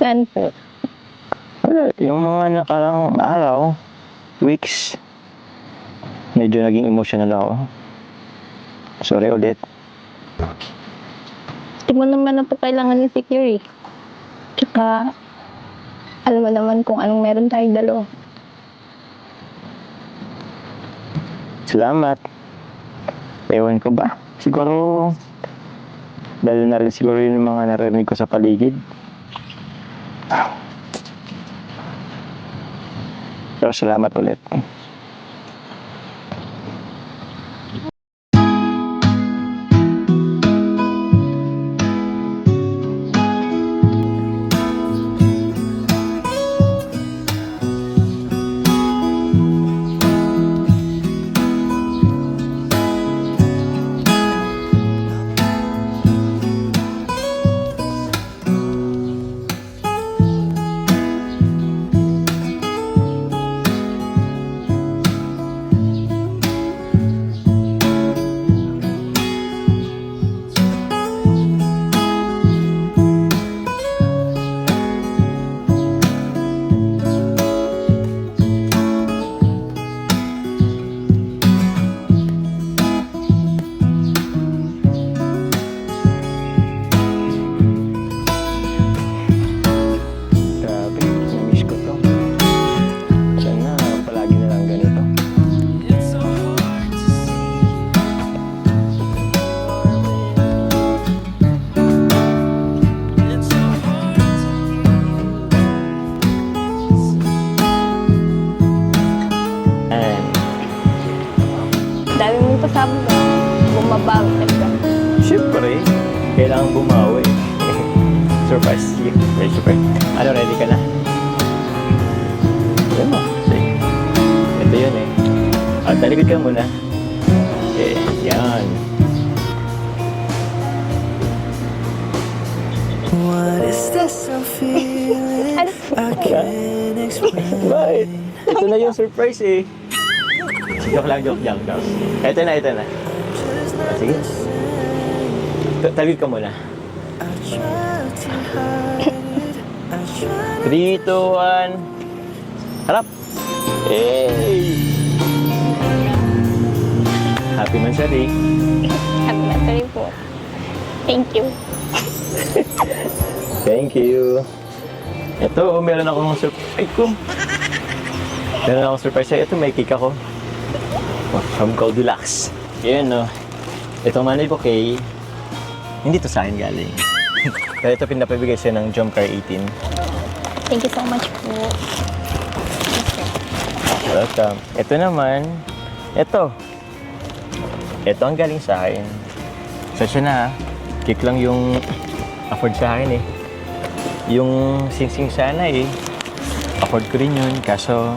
Saan po? Wala, yung mga nakarang araw, weeks, medyo naging emotional ako. Sorry ulit. Di mo naman na po kailangan i-secure eh. Tsaka, alam mo naman kung anong meron tayong dalawa. Salamat. Ewan ko ba? Siguro, dahil na rin siguro yung mga narinig ko sa paligid. Pero salamat ulit. Grabe, namiss ko to. Sana palagi na lang ganito. Ayan. Dami mong pasabog ah. Bumabawi talaga. Siyempre, kailangan bumawi. Surprise you. Very super. Ano, ready ka na? Ayan mo. Sige. Ito yun eh. Talikod ka muna. Okay, yan. What is this I'm feeling? I can't explain. Bakit? Ito na yung surprise eh. Joke lang, joke. Ito na. Sige. Talikod ka muna. I try to hide it. I try 3, 2, 1. Harap! Hey! Happy Mansari. Happy birthday po. Thank you. Thank you. Ito, meron akong surprise. Ay, ko. Meron akong surprise sa'yo. Ito, may cake ako. From Goldilocks. Yan, no. Ito manay bouquet. Hindi to sa akin galing. Pero ito pinapabigay siya ng Jomcar 18. Thank you so much po. Welcome. Ito naman, ito ang galing sa akin. Sasya na ha. Cake lang yung afford sa akin eh. Yung sing-sing sana eh. Afford ko rin yun. Kaso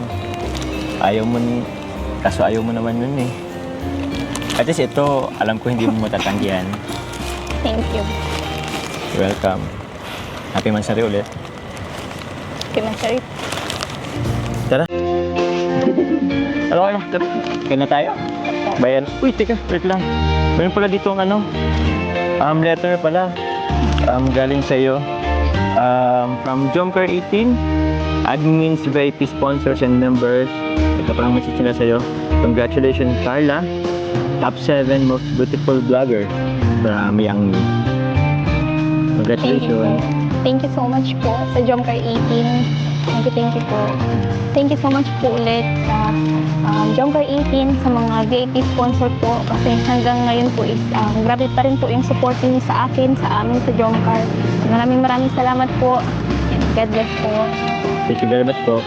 ayaw mo naman yun eh. At least ito, alam ko hindi mo matatanggihan. Thank you. Welcome. Happy Mansari ulit. Happy birthday. Tara. Ano kayo? Tara. Kaya na tayo? Bayan. Uy, teka. Wait lang. Meron pala dito ang ano. Letter pala. Galing sa'yo. From Jomcar 18. Admins, VIP sponsors and members. Ito parang message nila sa'yo. Congratulations, Carla. Top 7 most beautiful vlogger. Marami ang congratulations. Thank you so much po sa Jomcar 18. Thank you po. Thank you so much po ulit sa Jomcar 18, sa mga VIP sponsor po. Kasi hanggang ngayon po is grabe pa rin po yung support niyo sa akin, sa amin sa Jomcar. Maraming salamat po. God bless po. Thank you very much po.